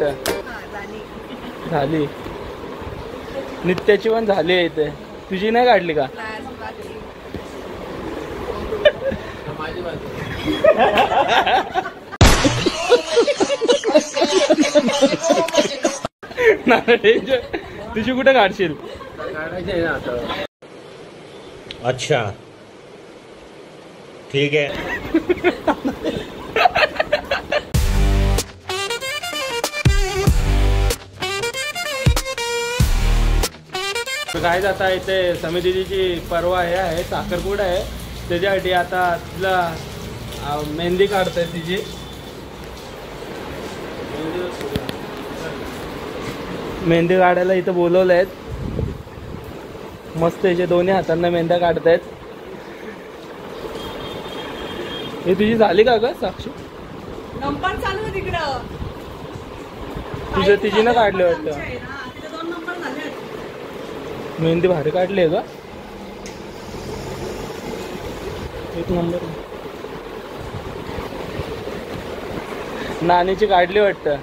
वाटतं. झाली. नित्याची पण झाली आहे इथे. तुझी नाही काढली का? तुझी कुठे काढशील? अच्छा ठीक है. काय जाता इथे समितीची परवा हे आहे, साखरपुडा आहे, त्याच्यासाठी आता तिला मेहंदी काढताय तिची. मेहंदी काढायला इथं बोलवलं आहेत. मस्त याचे दोन्ही हातांना मेहंद्या काढतायत. हे तुझी झाली का ग साक्षी? नंबर चालू आहे तिकडं. तुझं तिची ना काढली वाटतं. मेहंदी भारी काढली आहे का? एक नंबर. नानीची काढली वाटतं.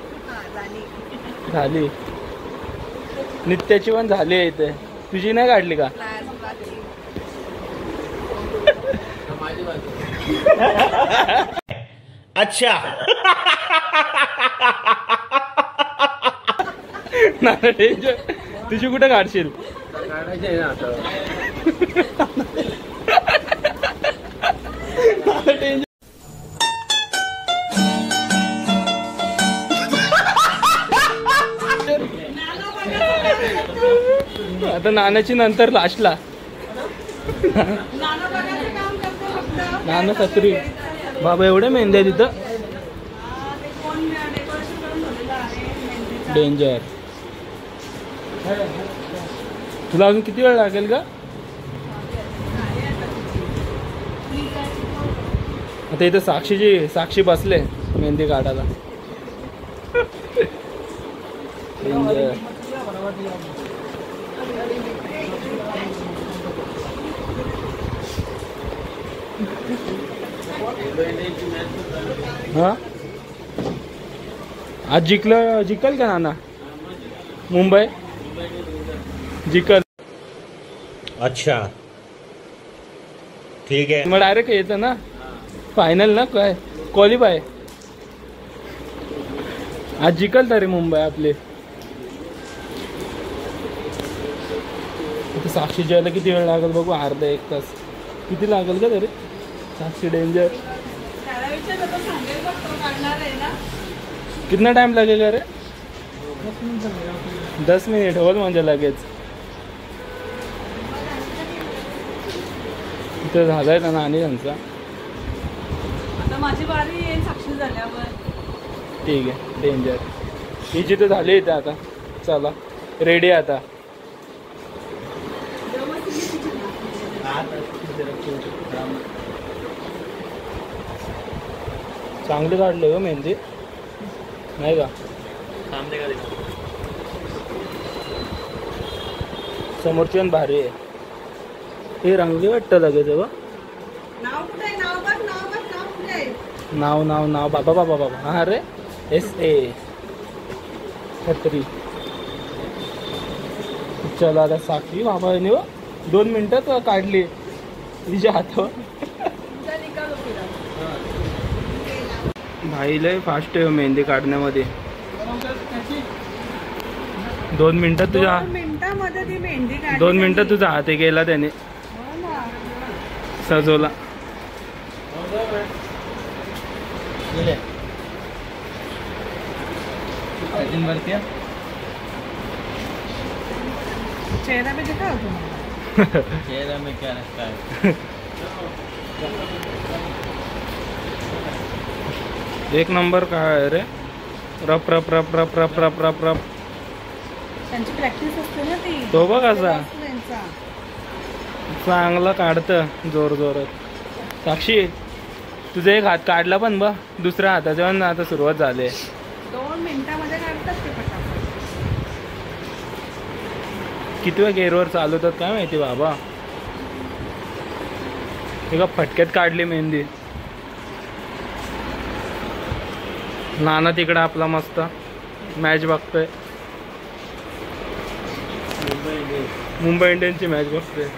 झाली. नित्याची पण झाली आहे इथे. तुझी नाही काढली का? अच्छा. तुझी कुठे काढशील? आता नानाची नंतर लास्टला. नाना सत्री. बाबा एवढे मेहंद्या तिथं. डेंजर. तुला अजून किती वेळ लागेल का? आता इथं साक्षी बसले मेहंदी काढायला. डेंजर. हा आज जिकल का नाना? मुंबई जिकल. अच्छा ठीक है. मग डायरेक्ट येतं ना फायनल ना काय क्वालिफाय. आज जिकल तरी मुंबई आपले. साक्षी जायला किती वेळ लागेल बघू. अर्धा एक तास किती लागेल का तरी? साक्षी डेंजर. कितना टाइम लगेगा रे? 10 मिनिट होल म्हणजे लगेच. इथं झालाय ना आणि त्यांचा. आता माझी बारी येईल साक्षी झाल्यावर. ठीक आहे. डेंजर. हिची तर झाली इथे. आता चला रेडी आता. चांगली काढली हो मेहंदी नाही का? समोरची पण भारी आहे. हे रंगली वाटतं लगेच. नाव बाबा. हा रे SA खत्री. चला आता साक्षी बाबा 2 मिनिटात काढली तिच्या हातावर. भाई लय फास्ट आहे मेहंदी काढण्यामध्ये. 2 मिनिटात तुझ्या 2 मिनिटात तुझा हात गेला त्याने. सजवला. चेहरा में दिखा तुम्हारा. चेहरा में क्या रखता है? एक नंबर काय रे. रप रप रप रप रप रप रप रप. त्यांची प्रॅक्टिस असते ना ती. तो बघ असा चांगला काढतं जोर जोरात. साक्षी तुझा एक हात काढला पण बघ. दुसऱ्या हाताच्या पण आता सुरुवात झाली. 2 मिनिटामध्ये काढतात ते पटापट. किती वेळ गेअरवर चालवतात काय माहिती बाबा. एका फटक्यात काढली मेहंदी. नाना तिकडं आपला मस्त मॅच बघतोय. मुंबई इंडियन्स. मुंबई इंडियन्सची मॅच बघतोय.